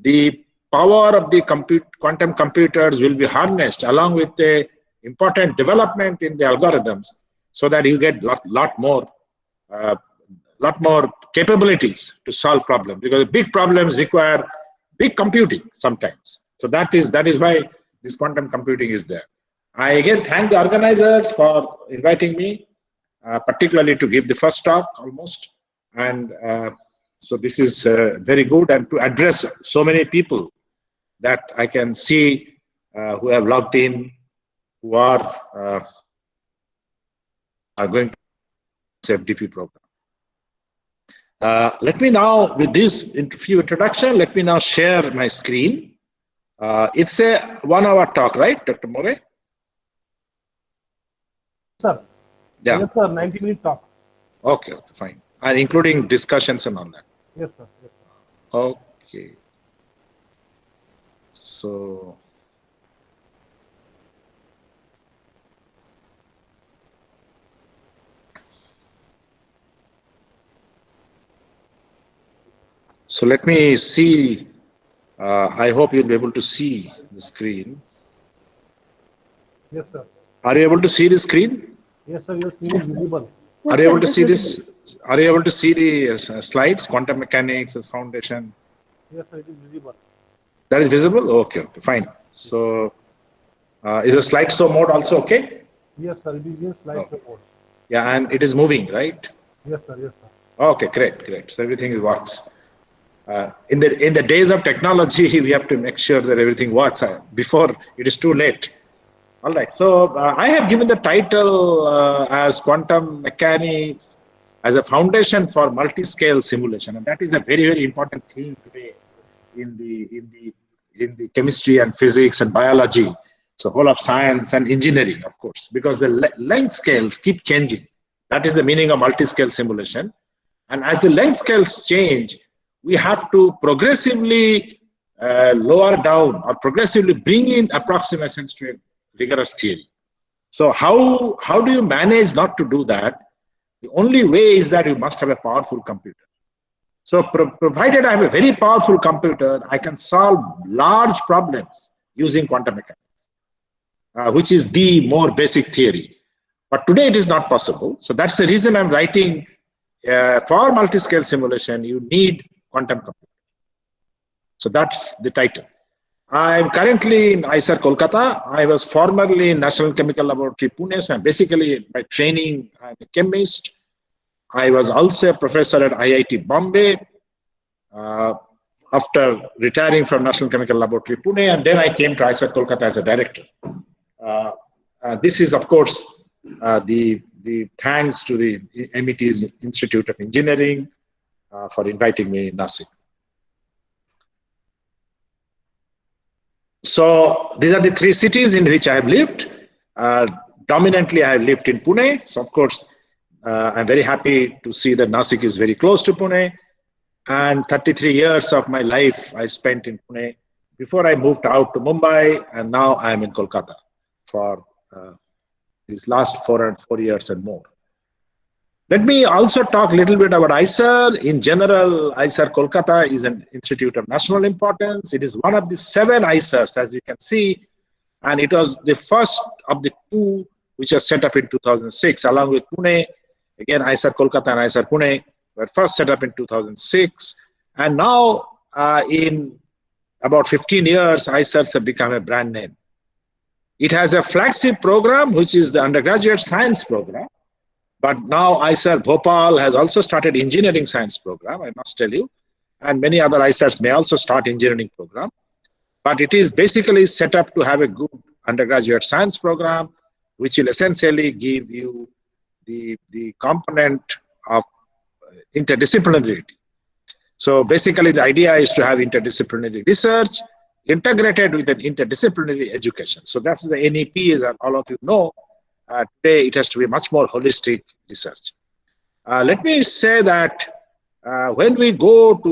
the power of the quantum computers will be harnessed along with the important development in the algorithms, so that you get lot more capabilities to solve problems, because big problems require big computing sometimes. So that is why this quantum computing is there. I again thank the organizers for inviting me, particularly to give the first talk almost. And so this is very good, and to address so many people that I can see who have logged in, who are going to this FDP program. Let me now, with this few introduction, let me now share my screen. It's a 1 hour talk, right, Dr. More? Sir. Yeah. Yes, sir. 90-minute talk. Okay, fine. And including discussions and all that. Yes, sir. Yes, sir. Okay. So. So let me see. I hope you'll be able to see the screen. Yes, sir. Are you able to see the screen? Yes, sir. Your screen is visible. Are you able to see this? Are you able to see the slides? Quantum mechanics, foundation. Yes, sir. It is visible. That is visible. Okay. Fine. So, is the slideshow mode also okay? Yes, sir. It is in slideshow mode. Yeah, and it is moving, right? Yes, sir. Yes, sir. Okay, great. So everything works. In the days of technology, we have to make sure that everything works before it is too late. All right. So I have given the title as quantum mechanics as a foundation for multi-scale simulation, and that is a very important theme today in the chemistry and physics and biology. So whole of science and engineering, of course, because the length scales keep changing. That is the meaning of multi-scale simulation. And as the length scales change, we have to progressively lower down or progressively bring in approximations to a rigorous theory. So how do you manage not to do that? The only way is that you must have a powerful computer. So provided I have a very powerful computer, I can solve large problems using quantum mechanics, which is the more basic theory. But today it is not possible. So that's the reason I'm writing for multi-scale simulation, you need quantum computer. So that's the title. I'm currently in IISER Kolkata. I was formerly in National Chemical Laboratory Pune. So I'm basically, by training, I'm a chemist. I was also a professor at IIT Bombay after retiring from National Chemical Laboratory Pune, and then I came to IISER Kolkata as a director. This is, of course, the thanks to the MIT's Institute of Engineering for inviting me in Nasik. So these are the 3 cities in which I have lived. Dominantly, I have lived in Pune. So of course, I'm very happy to see that Nasik is very close to Pune. And 33 years of my life I spent in Pune before I moved out to Mumbai, and now I'm in Kolkata for these last 4 years and more. Let me also talk a little bit about IISER. In general, IISER Kolkata is an institute of national importance. It is one of the 7 IISERs, as you can see, and it was the first of the 2 which was set up in 2006, along with Pune. Again, IISER Kolkata and IISER Pune were first set up in 2006, and now in about 15 years, IISERs have become a brand name. It has a flagship program, which is the undergraduate science program. But now IISER Bhopal has also started engineering science program, I must tell you, and many other IISERs may also start engineering program. But it is basically set up to have a good undergraduate science program, which will essentially give you the component of interdisciplinarity. So basically the idea is to have interdisciplinary research integrated with an interdisciplinary education. So that's the NEP, that all of you know. Today it has to be much more holistic research. Let me say that when we talk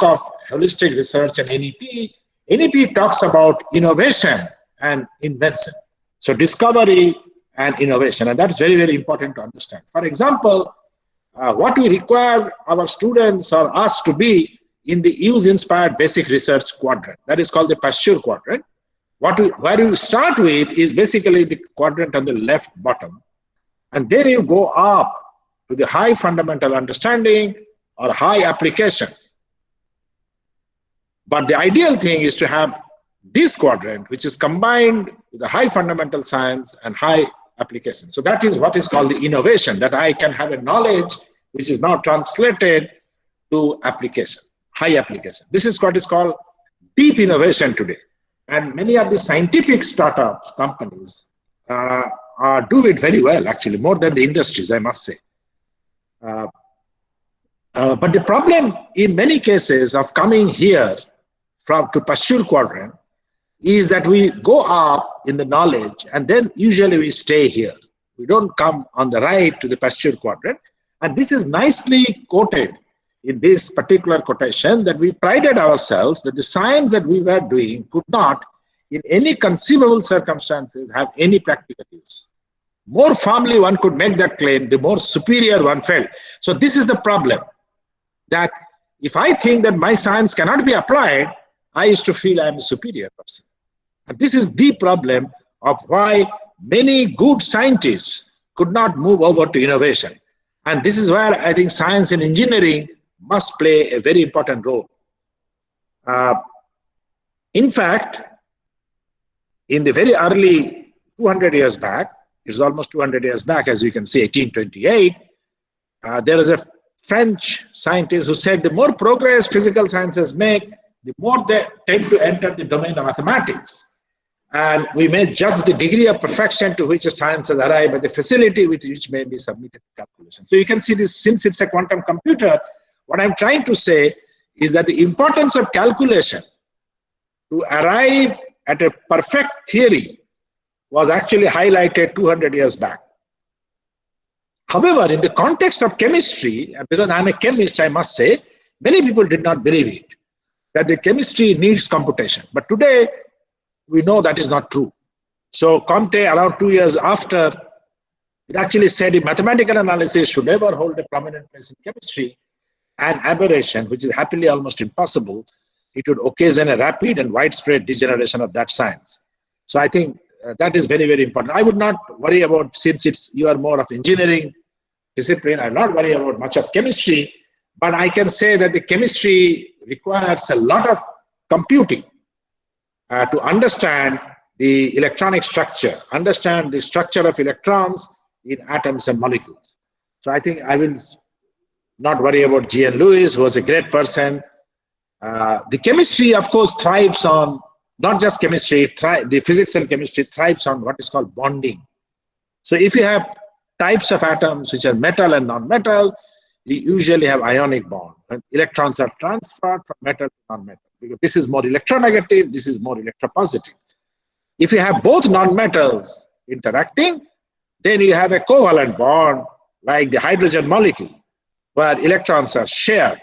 of holistic research and NEP, NEP talks about innovation and invention. So discovery and innovation, and that's very important to understand. For example, what we require our students or us to be in the use-inspired basic research quadrant. That is called the Pasteur quadrant. Where you start with is basically the quadrant on the left bottom. And then you go up to the high fundamental understanding or high application. But the ideal thing is to have this quadrant, which is combined with the high fundamental science and high application. So that is what is called the innovation, that I can have a knowledge which is now translated to application, high application. This is what is called deep innovation today. And many of the scientific startup companies do it very well, actually, more than the industries, I must say. But the problem in many cases of coming here to Pasteur quadrant is that we go up in the knowledge and then usually we stay here. We don't come on the right to the Pasteur quadrant. And this is nicely quoted in this particular quotation, that we prided ourselves that the science that we were doing could not, in any conceivable circumstances, have any practical use. More firmly one could make that claim, the more superior one felt. So this is the problem, that if I think that my science cannot be applied, I used to feel I am a superior person. And this is the problem of why many good scientists could not move over to innovation. And this is where I think science and engineering must play a very important role. In fact, in the very early 200 years back, it's almost 200 years back, as you can see, 1828, there was a French scientist who said the more progress physical sciences make, the more they tend to enter the domain of mathematics. And we may judge the degree of perfection to which a science has arrived by the facility with which may be submitted to calculation. So you can see this, since it's a quantum computer, what I'm trying to say is that the importance of calculation to arrive at a perfect theory was actually highlighted 200 years back. However, in the context of chemistry, because I'm a chemist, I must say, many people did not believe it, that the chemistry needs computation. But today, we know that is not true. So Comte, around 2 years after, it actually said if mathematical analysis should ever hold a prominent place in chemistry, an aberration, which is happily almost impossible, it would occasion a rapid and widespread degeneration of that science. So I think that is very, very important. I would not worry about, since you are more of engineering discipline, I not worry about much of chemistry, but I can say that the chemistry requires a lot of computing to understand the electronic structure, understand the structure of electrons in atoms and molecules. So I think I will not worry about G.N. Lewis, who was a great person. The chemistry, of course, thrives on, not just chemistry, the physics and chemistry thrives on what is called bonding. So if you have types of atoms which are metal and non-metal, you usually have ionic bond. And electrons are transferred from metal to non-metal, because this is more electronegative, this is more electropositive. If you have both non-metals interacting, then you have a covalent bond like the hydrogen molecule, where electrons are shared.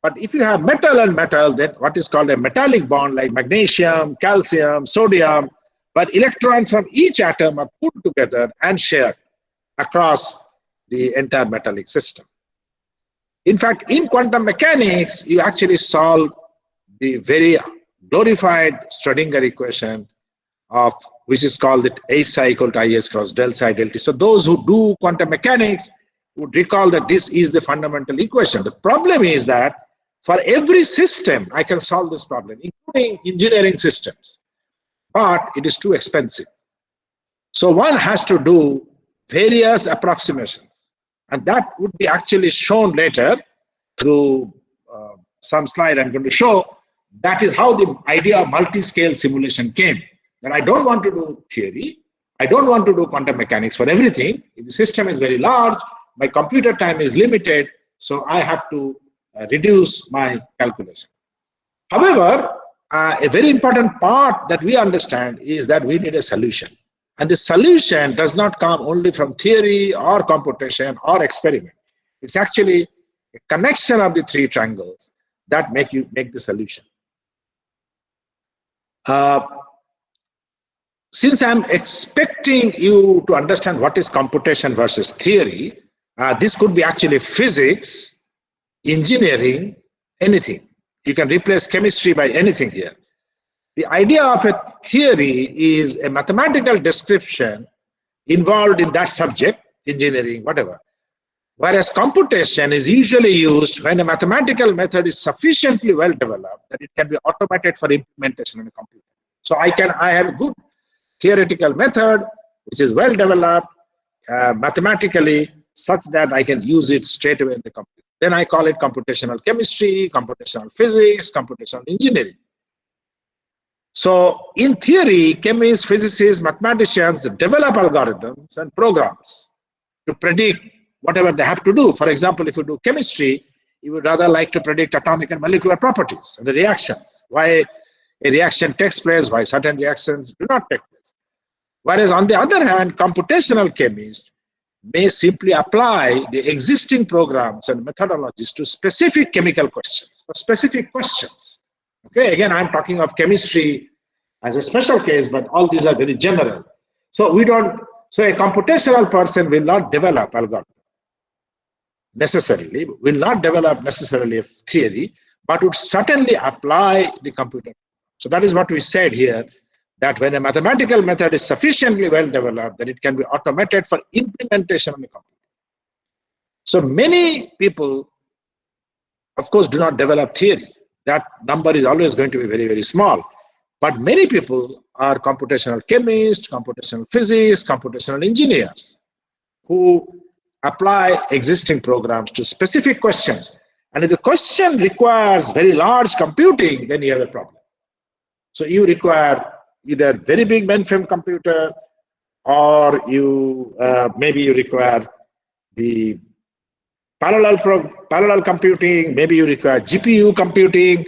But if you have metal and metal, then what is called a metallic bond like magnesium, calcium, sodium, but electrons from each atom are put together and shared across the entire metallic system. In fact, in quantum mechanics, you actually solve the very glorified Schrodinger equation of which is called that H psi equal to IH cross del psi del T. So those who do quantum mechanics would recall that this is the fundamental equation. The problem is that for every system, I can solve this problem, including engineering systems, but it is too expensive. So one has to do various approximations, and that would be actually shown later through some slide I'm going to show. That is how the idea of multi-scale simulation came. That I don't want to do theory, I don't want to do quantum mechanics for everything. If the system is very large, my computer time is limited, so I have to reduce my calculation. However, a very important part that we understand is that we need a solution. And the solution does not come only from theory or computation or experiment. It's actually a connection of the three triangles that make the solution. Since I'm expecting you to understand what is computation versus theory, this could be actually physics, engineering, anything. You can replace chemistry by anything here. The idea of a theory is a mathematical description involved in that subject, engineering, whatever. Whereas computation is usually used when a mathematical method is sufficiently well developed that it can be automated for implementation in a computer. So I have a good theoretical method which is well developed mathematically such that I can use it straight away in the computer. Then I call it computational chemistry, computational physics, computational engineering. So in theory, chemists, physicists, mathematicians develop algorithms and programs to predict whatever they have to do. For example, if you do chemistry, you would rather like to predict atomic and molecular properties and the reactions, why a reaction takes place, why certain reactions do not take place. Whereas on the other hand, computational chemists may simply apply the existing programs and methodologies to specific chemical questions, or specific questions. Okay, again, I'm talking of chemistry as a special case, but all these are very general. So a computational person will not develop algorithm necessarily, will not develop necessarily a theory, but would certainly apply the computer. So that is what we said here, that when a mathematical method is sufficiently well developed, then it can be automated for implementation on the computer. So many people, of course, do not develop theory. That number is always going to be very, very small. But many people are computational chemists, computational physicists, computational engineers who apply existing programs to specific questions. And if the question requires very large computing, then you have a problem. So you require either very big mainframe computer, or maybe you require the parallel computing, maybe you require GPU computing.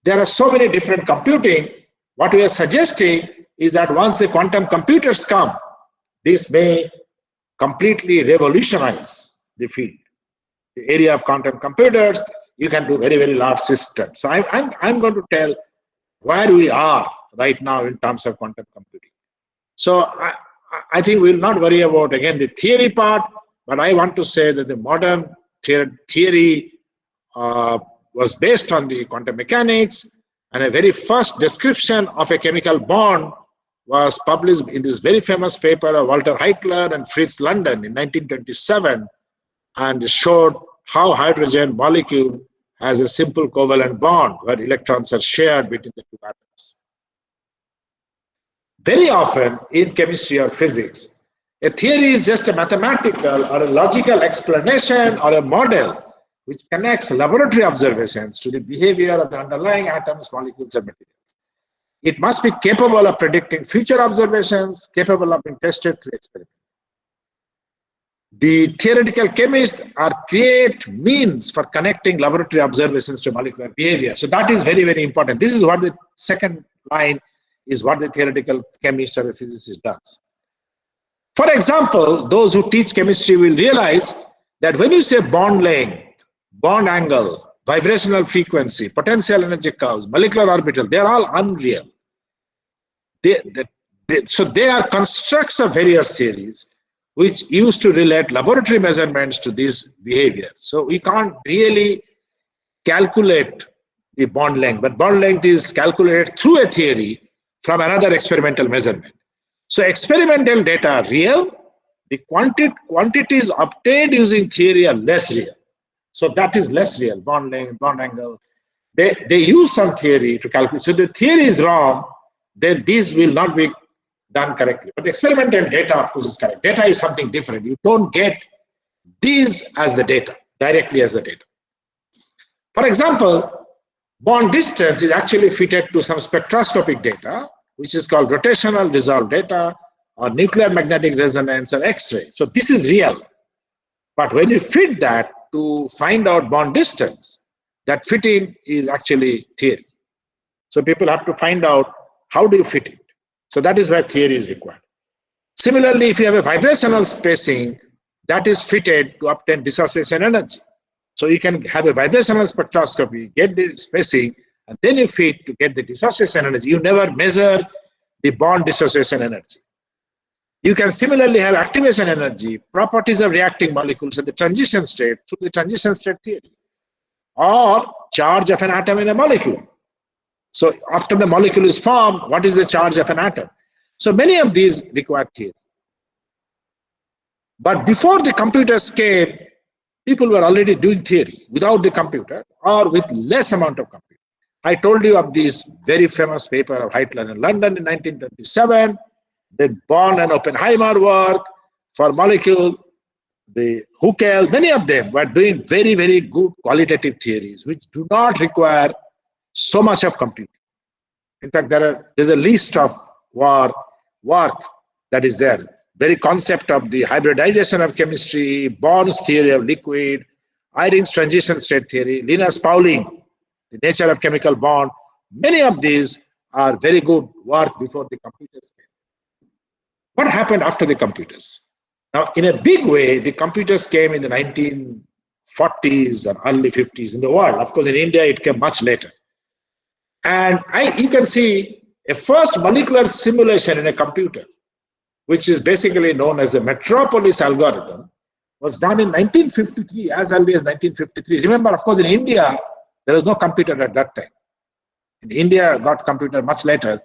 There are so many different computing. What we are suggesting is that once the quantum computers come, this may completely revolutionize the field. The area of quantum computers, you can do very, very large systems. So I'm going to tell where we are right now in terms of quantum computing. So I think we'll not worry about, again, the theory part, but I want to say that the modern theory was based on the quantum mechanics, and a very first description of a chemical bond was published in this very famous paper of Walter Heitler and Fritz London in 1927, and showed how hydrogen molecule has a simple covalent bond where electrons are shared between the two atoms. Very often in chemistry or physics, a theory is just a mathematical or a logical explanation or a model which connects laboratory observations to the behavior of the underlying atoms, molecules, and materials. It must be capable of predicting future observations, capable of being tested through experiments. The theoretical chemists create means for connecting laboratory observations to molecular behavior. So that is very, very important. This is what the second line is, what the theoretical chemist or a physicist does. For example, those who teach chemistry will realize that when you say bond length, bond angle, vibrational frequency, potential energy curves, molecular orbital, they're all unreal. So they are constructs of various theories which used to relate laboratory measurements to these behaviors. So we can't really calculate the bond length, but bond length is calculated through a theory from another experimental measurement. So experimental data are real. The quantities obtained using theory are less real. So that is less real, bond length, bond angle. They use some theory to calculate. So the theory is wrong, then these will not be done correctly. But experimental data, of course, is correct. Data is something different. You don't get these as the data, directly as the data. For example, bond distance is actually fitted to some spectroscopic data, which is called rotational dissolved data, or nuclear magnetic resonance, or X-ray. So this is real. But when you fit that to find out bond distance, that fitting is actually theory. So people have to find out how do you fit it. So that is where theory is required. Similarly, if you have a vibrational spacing, that is fitted to obtain dissociation energy. So you can have a vibrational spectroscopy, get the spacing, and then you fit to get the dissociation energy. You never measure the bond dissociation energy. You can similarly have activation energy, properties of reacting molecules at the transition state through the transition state theory. or charge of an atom in a molecule. So after the molecule is formed, what is the charge of an atom? So many of these require theory. But before the computers came, people were already doing theory without the computer or with less amount of computer. I told you of this very famous paper of Heitler in London in 1927, the Born and Oppenheimer work for molecule, the Huckel, many of them were doing very, very good qualitative theories which do not require so much of computing. In fact, there's a list of work that is there. Very concept of the hybridization of chemistry, Born's theory of liquid, Eyring's transition state theory, Linus Pauling, the nature of chemical bond. Many of these are very good work before the computers came. What happened after the computers? Now, in a big way, the computers came in the 1940s and early 50s in the world. Of course, in India, it came much later. And you can see a first molecular simulation in a computer, which is basically known as the Metropolis algorithm, was done in 1953, as early as 1953. Remember, of course, in India, there was no computer at that time. In India, got computer much later.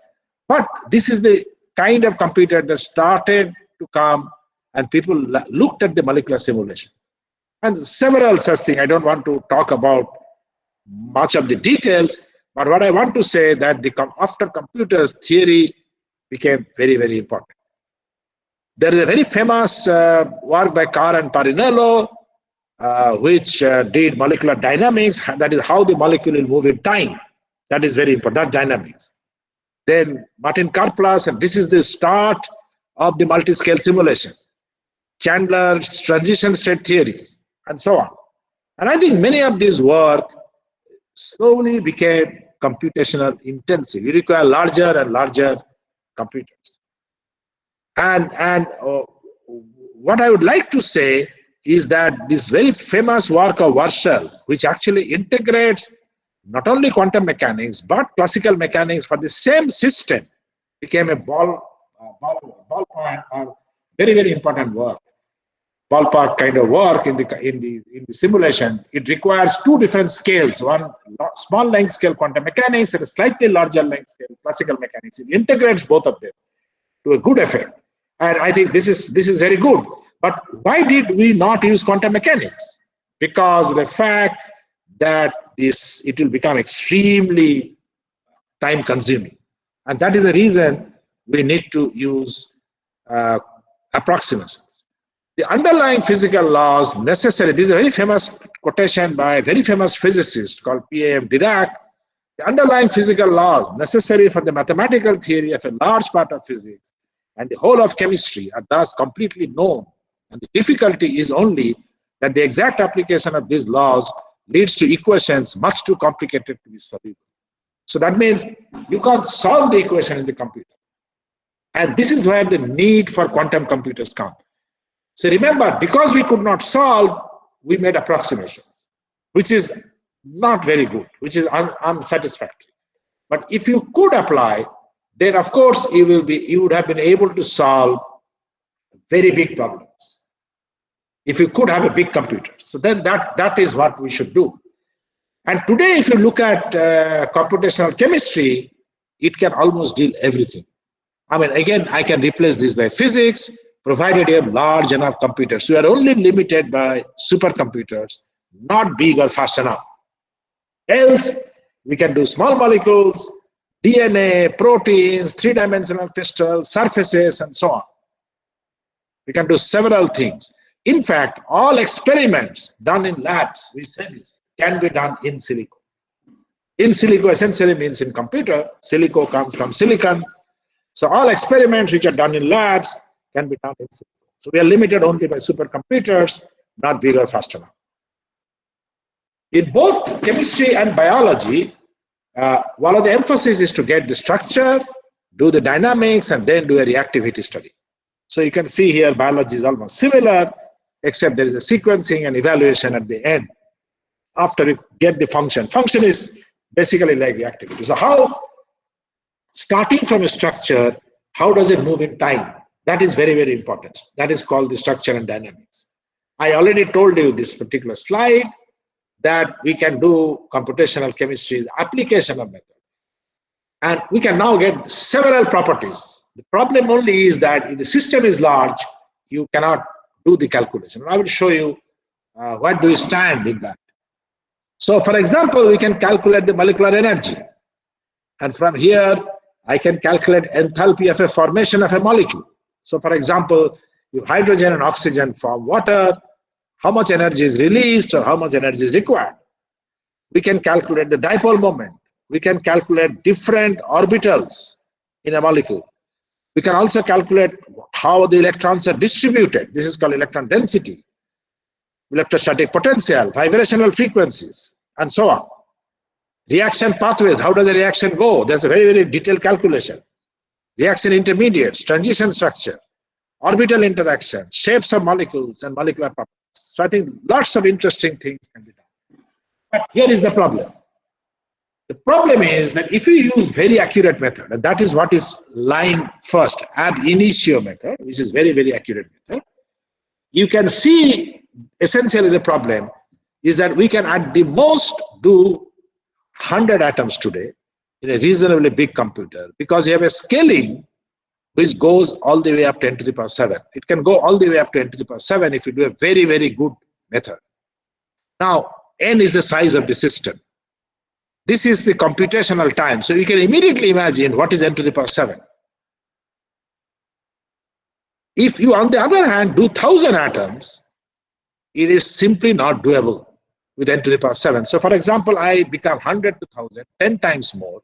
But this is the kind of computer that started to come, and people looked at the molecular simulation. And several such things. I don't want to talk about much of the details, but what I want to say that after computers, theory became very, very important. There is a very famous work by Carr and Parinello, which did molecular dynamics. That is how the molecule will move in time. That is very important, that dynamics. Then Martin Karplus, and this is the start of the multi-scale simulation. Chandler's transition state theories, and so on. And I think many of these work slowly became computational intensive. You require larger and larger computers. And what I would like to say is that this very famous work of Warshall, which actually integrates not only quantum mechanics, but classical mechanics for the same system, became a ballpark or very, very important work. Ballpark kind of work in the simulation. It requires two different scales, one small length scale quantum mechanics and a slightly larger length scale classical mechanics. It integrates both of them to a good effect. And I think this is very good. But why did we not use quantum mechanics? Because of the fact that it will become extremely time consuming. And that is the reason we need to use approximations. The underlying physical laws necessary, this is a very famous quotation by a very famous physicist called P.A.M. Dirac. The underlying physical laws necessary for the mathematical theory of a large part of physics and the whole of chemistry are thus completely known. And the difficulty is only that the exact application of these laws leads to equations much too complicated to be solvable. So that means you can't solve the equation in the computer. And this is where the need for quantum computers come. So remember, because we could not solve, we made approximations, which is not very good, which is unsatisfactory. But if you could apply, then of course you would have been able to solve very big problems. If you could have a big computer. So then that is what we should do. And today, if you look at computational chemistry, it can almost deal everything. I mean, again, I can replace this by physics, provided you have large enough computers. So you are only limited by supercomputers, not big or fast enough. Else, we can do small molecules, DNA, proteins, three-dimensional crystals, surfaces, and so on. We can do several things. In fact, all experiments done in labs, we say this, can be done in silico. In silico essentially means in computer. Silico comes from silicon. So all experiments which are done in labs can be done in silico. So we are limited only by supercomputers, not big or fast enough. In both chemistry and biology, one of the emphasis is to get the structure, do the dynamics, and then do a reactivity study. So you can see here biology is almost similar, except there is a sequencing and evaluation at the end after you get the function. Function is basically like reactivity. So how, starting from a structure, how does it move in time? That is very, very important. That is called the structure and dynamics. I already told you this particular slide. that we can do computational chemistry, application of method. And we can now get several properties. The problem only is that if the system is large, you cannot do the calculation. I will show you what do we stand in that. So for example, we can calculate the molecular energy. And from here, I can calculate enthalpy of a formation of a molecule. So for example, if hydrogen and oxygen form water, how much energy is released or how much energy is required. We can calculate the dipole moment. We can calculate different orbitals in a molecule. We can also calculate how the electrons are distributed. This is called electron density, electrostatic potential, vibrational frequencies, and so on. Reaction pathways, how does the reaction go? There's a very, very detailed calculation. Reaction intermediates, transition structure, orbital interaction, shapes of molecules, and molecular properties. So I think lots of interesting things can be done. But here is the problem. The problem is that if you use very accurate method, and that is what is line first, ab initio method, which is very, very accurate method, you can see essentially the problem is that we can at the most do 100 atoms today in a reasonably big computer because you have a scaling which goes all the way up to 10 to the power 7. It can go all the way up to 10 to the power 7 if you do a very, very good method. Now, n is the size of the system. This is the computational time. So you can immediately imagine what is n to the power 7. If you, on the other hand, do 1,000 atoms, it is simply not doable with n to the power 7. So for example, I become 100 to 1,000, 10 times more.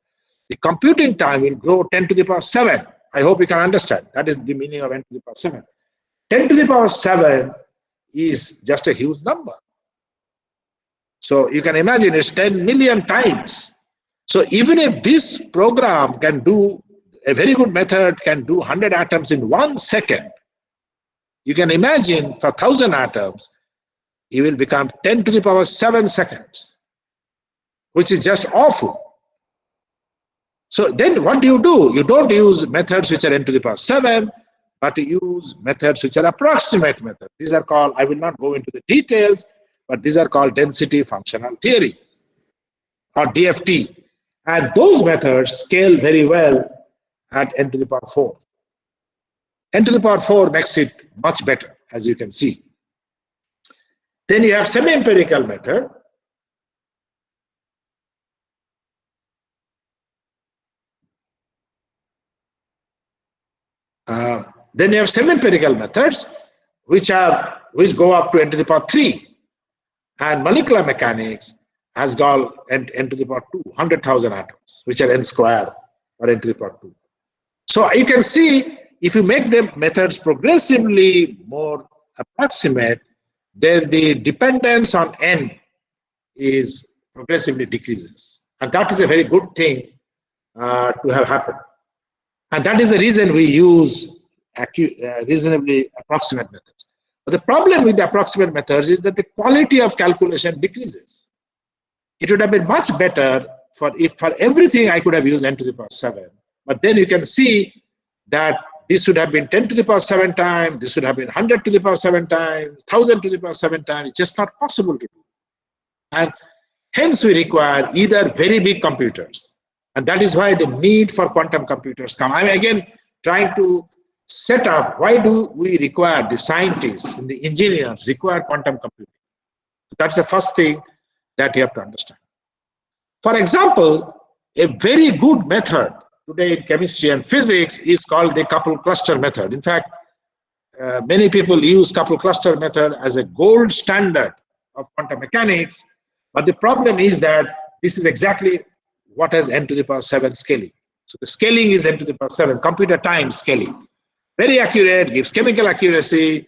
The computing time will grow 10 to the power 7. I hope you can understand. That is the meaning of n to the power 7. 10 to the power 7 is just a huge number. So you can imagine it's 10 million times. So even if this program can do, a very good method can do 100 atoms in 1 second, you can imagine for 1,000 atoms, it will become 10 to the power 7 seconds, which is just awful. So then what do? You don't use methods which are n to the power 7, but you use methods which are approximate methods. These are called, I will not go into the details, but these are called density functional theory or DFT. And those methods scale very well at n to the power 4. N to the power 4 makes it much better, as you can see. Then you have semi-empirical method. Then you have semi-empirical methods, which go up to n to the power 3. And molecular mechanics has got n to the power 2, 100,000 atoms, which are n squared or n to the power 2. So you can see if you make the methods progressively more approximate, then the dependence on n is progressively decreases. And that is a very good thing to have happened. And that is the reason we use reasonably approximate methods. But the problem with the approximate methods is that the quality of calculation decreases. It would have been much better if for everything I could have used n to the power 7. But then you can see that this should have been 10 to the power 7 times, this should have been 100 to the power 7 times, 1,000 to the power 7 times. It's just not possible to do. And hence we require either very big computers. And that is why the need for quantum computers come. I'm again trying to set up why do we require the scientists and the engineers require quantum computing. That's the first thing that you have to understand. For example, a very good method today in chemistry and physics is called the coupled cluster method. In fact, many people use coupled cluster method as a gold standard of quantum mechanics. But the problem is that this is exactly what has n to the power 7 scaling. So the scaling is n to the power 7, computer time scaling. Very accurate, gives chemical accuracy.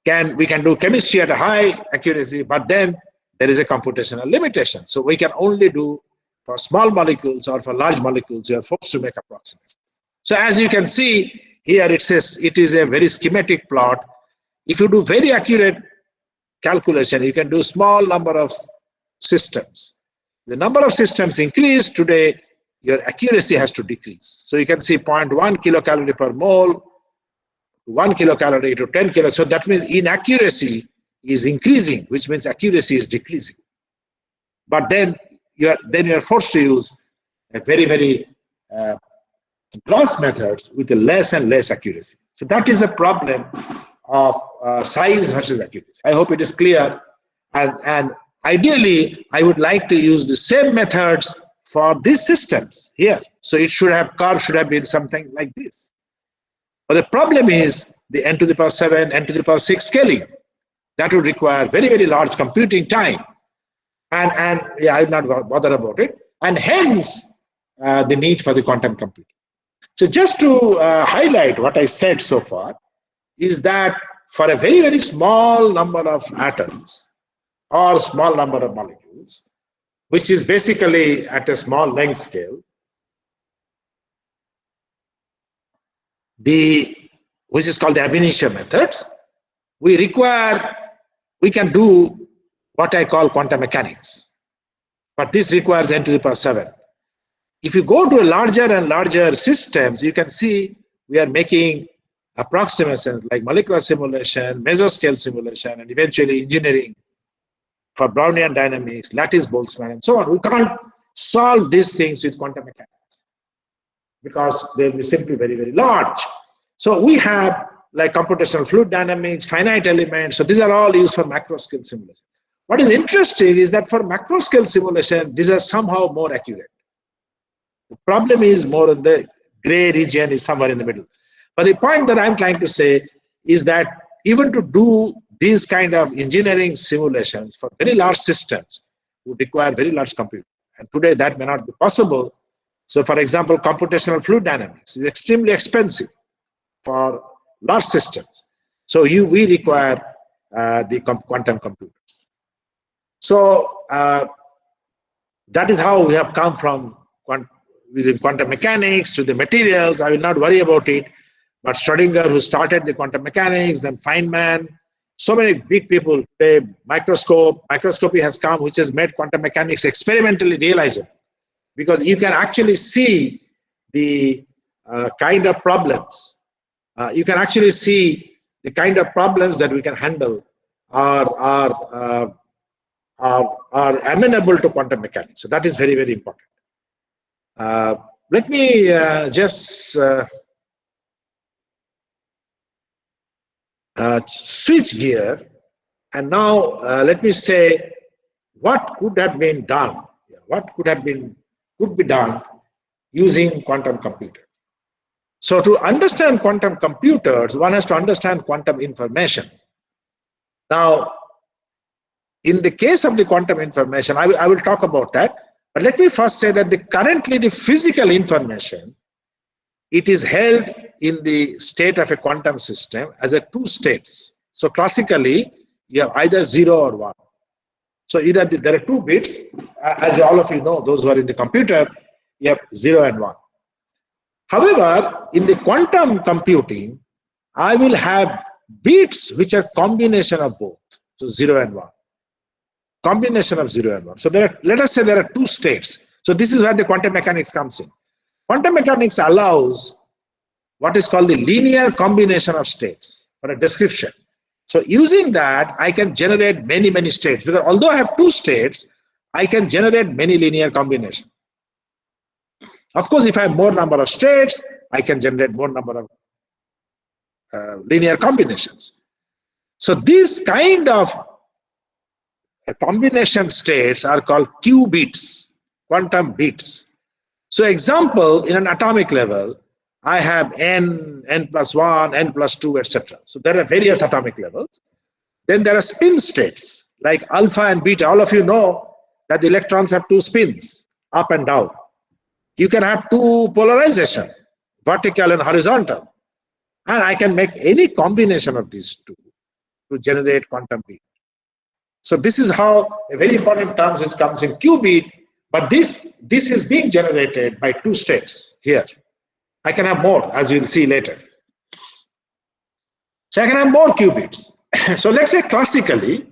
We can do chemistry at a high accuracy, but then there is a computational limitation. So we can only do for small molecules or for large molecules, you are forced to make approximations. So as you can see here, it says it is a very schematic plot. If you do very accurate calculation, you can do small number of systems. The number of systems increase today, your accuracy has to decrease. So you can see 0.1 kilocalorie per mole, 1 kilocalorie to 10 kilo. So that means inaccuracy is increasing, which means accuracy is decreasing. but then you are forced to use a very gross methods with a less and less accuracy. So that is a problem of size versus accuracy. I hope it is clear. And ideally, I would like to use the same methods for these systems here. So it should have, curve should have been something like this. But the problem is the n to the power 7, n to the power 6 scaling. That would require very large computing time. And yeah, I will not bother about it. And hence, the need for the quantum computing. So just to highlight what I said so far, is that for a very small number of atoms or small number of molecules, which is basically at a small length scale, which is called the ab initio methods, we can do what I call quantum mechanics. But this requires n to the power 7. If you go to a larger and larger systems, you can see we are making approximations like molecular simulation, mesoscale simulation, and eventually engineering for Brownian dynamics, lattice Boltzmann, and so on. We can't solve these things with quantum mechanics because they'll be simply very large. So we have like computational fluid dynamics, finite elements. So these are all used for macro scale simulation. What is interesting is that for macro scale simulation, these are somehow more accurate. The problem is more in the gray region, is somewhere in the middle. But the point that I'm trying to say is that even to do these kind of engineering simulations for very large systems would require very large computing. And today that may not be possible. So for example, computational fluid dynamics is extremely expensive for large systems. So we require the quantum computers. So that is how we have come from using quantum mechanics to the materials. I will not worry about it. But Schrödinger, who started the quantum mechanics, then Feynman, so many big people today, microscopy has come, which has made quantum mechanics experimentally realizable. Because you can actually see the kind of problems. You can actually see the kind of problems that we can handle are amenable to quantum mechanics. So that is very important. Let me just switch gear, and now let me say what could have been done. What could be done using quantum computer. So to understand quantum computers, one has to understand quantum information. Now, in the case of the quantum information, I will talk about that. But let me first say that currently the physical information, it is held in the state of a quantum system as a two states. So classically, you have either 0 or 1. So either there are 2 bits, as all of you know, those who are in the computer, you have 0 and 1. However, in the quantum computing, I will have bits which are combination of both. So 0 and 1. Combination of 0 and 1. So let us say there are 2 states. So this is where the quantum mechanics comes in. Quantum mechanics allows what is called the linear combination of states for a description. So using that, I can generate many states. Because although I have 2 states, I can generate many linear combinations. Of course, if I have more number of states, I can generate more number of linear combinations. So these kind of combination states are called qubits, quantum bits. So example, in an atomic level, I have n plus 1, n plus 2, etc. So there are various atomic levels. Then there are spin states like alpha and beta. All of you know that the electrons have 2 spins, up and down. You can have 2 polarization, vertical and horizontal. And I can make any combination of these 2 to generate quantum bit. So this is how a very important term which comes in qubit, but this is being generated by 2 states here. I can have more, as you'll see later. So I can have more qubits. So let's say classically,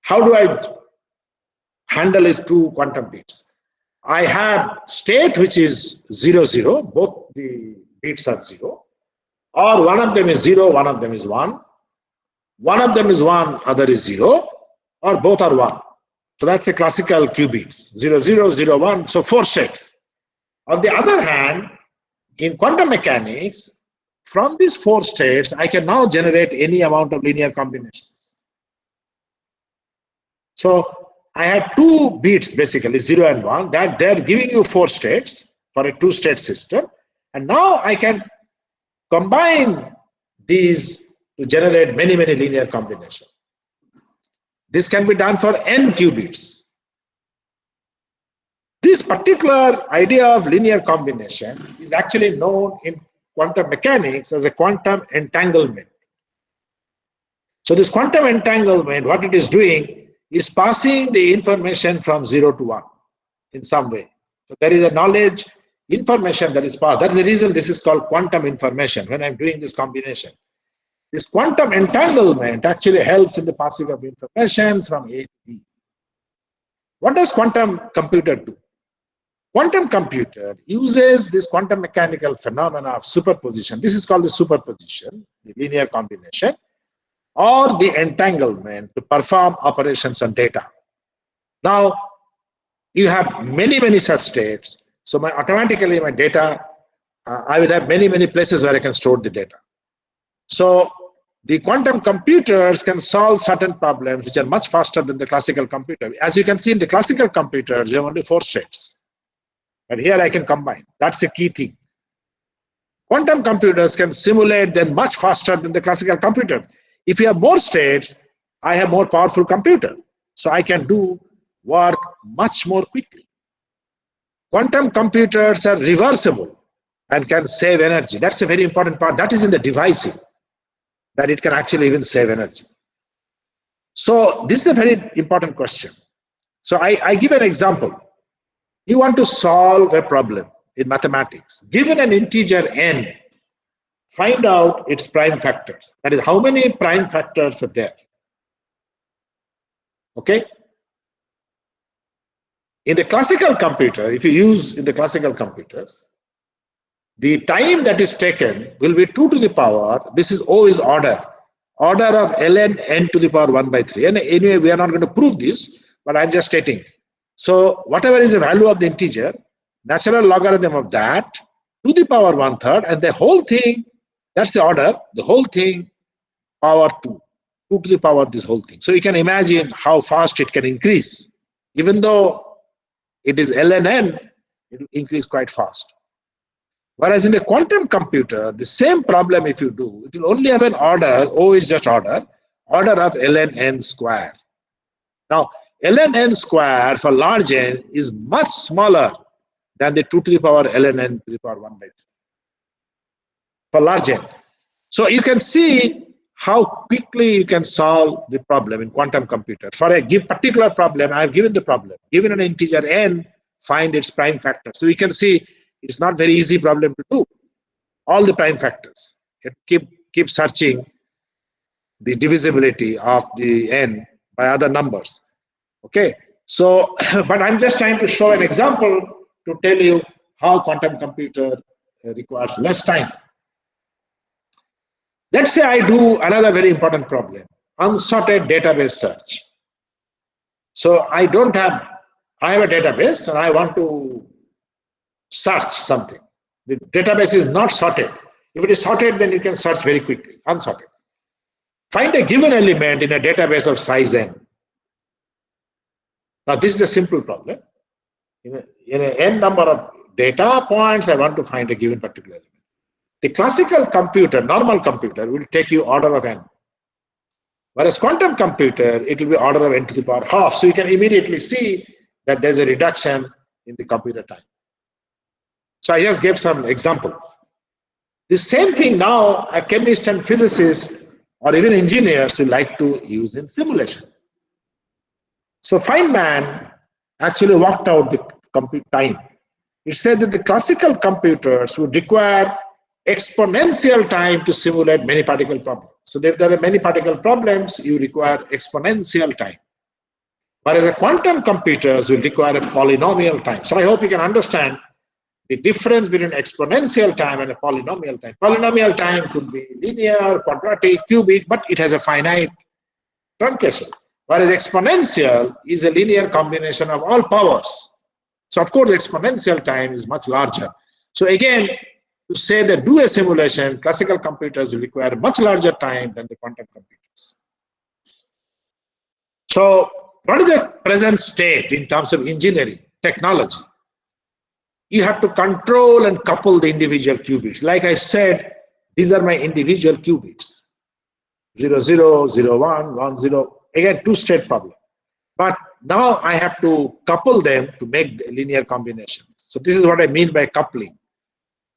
how do I handle it 2 quantum bits? I have state which is 0, 0, both the bits are 0, or one of them is 0, one of them is 1. One of them is 1, other is 0, or both are 1. So that's a classical qubits, 0, 0, 0, 1, so 4 states. On the other hand, in quantum mechanics, from these 4 states, I can now generate any amount of linear combinations. So I had 2 bits, basically 0 and 1, that they're giving you 4 states for a 2-state system. And now I can combine these to generate many, many linear combinations. This can be done for n qubits. This particular idea of linear combination is actually known in quantum mechanics as a quantum entanglement. So this quantum entanglement, what it is doing is passing the information from 0 to 1 in some way. So there is a knowledge information that is passed. That is the reason this is called quantum information when I'm doing this combination. This quantum entanglement actually helps in the passing of information from A to B. What does quantum computer do? Quantum computer uses this quantum mechanical phenomena of superposition. This is called the superposition, the linear combination, or the entanglement to perform operations on data. Now, you have many, many such states. So automatically my data, I will have many, many places where I can store the data. So the quantum computers can solve certain problems which are much faster than the classical computer. As you can see in the classical computers, you have only 4 states. But here I can combine. That's the key thing. Quantum computers can simulate them much faster than the classical computer. If you have more states, I have more powerful computer. So I can do work much more quickly. Quantum computers are reversible and can save energy. That's a very important part. That is in the devising, that it can actually even save energy. So this is a very important question. So I give an example. You want to solve a problem in mathematics. Given an integer n, find out its prime factors. That is, how many prime factors are there? Okay? In the classical computer, if you use in the classical computers, the time that is taken will be 2 to the power, this is always order of ln n to the power 1 by 3. And anyway, we are not going to prove this, but I'm just stating. So whatever is the value of the integer, natural logarithm of that to the power 1/3, and the whole thing, that's the order, the whole thing power 2 to the power this whole thing. So you can imagine how fast it can increase. Even though it is ln n, it will increase quite fast. Whereas in the quantum computer, the same problem if you do, it will only have an order, O is just order of ln n square. Now, ln n square for large n is much smaller than the 2 to the power ln n to the power 1 by 3 for large n. So you can see how quickly you can solve the problem in quantum computer. For a particular problem, I have given the problem. Given an integer n, find its prime factor. So you can see it's not very easy problem to do. All the prime factors. Keep searching the divisibility of the n by other numbers. Okay, so, but I'm just trying to show an example to tell you how quantum computer requires less time. Let's say I do another very important problem, unsorted database search. So I have a database and I want to search something. The database is not sorted. If it is sorted, then you can search very quickly, unsorted. Find a given element in a database of size n. Now, this is a simple problem. In an n number of data points, I want to find a given particular element. The classical computer, normal computer, will take you order of n. Whereas quantum computer, it will be order of n to the power half. So you can immediately see that there's a reduction in the computer time. So I just gave some examples. The same thing now, a chemist and physicist or even engineers will like to use in simulation. So Feynman actually worked out the compute time. It said that the classical computers would require exponential time to simulate many particle problems. So if there are many particle problems, you require exponential time. Whereas the quantum computers will require a polynomial time. So I hope you can understand the difference between exponential time and a polynomial time. Polynomial time could be linear, quadratic, cubic, but it has a finite truncation. Whereas exponential is a linear combination of all powers. So of course, exponential time is much larger. So again, to say that do a simulation, classical computers will require much larger time than the quantum computers. So what is the present state in terms of engineering, technology? You have to control and couple the individual qubits. Like I said, these are my individual qubits. 0, 0, 0, 1, 1, 0. Again, two-state problem. But now I have to couple them to make the linear combinations. So this is what I mean by coupling.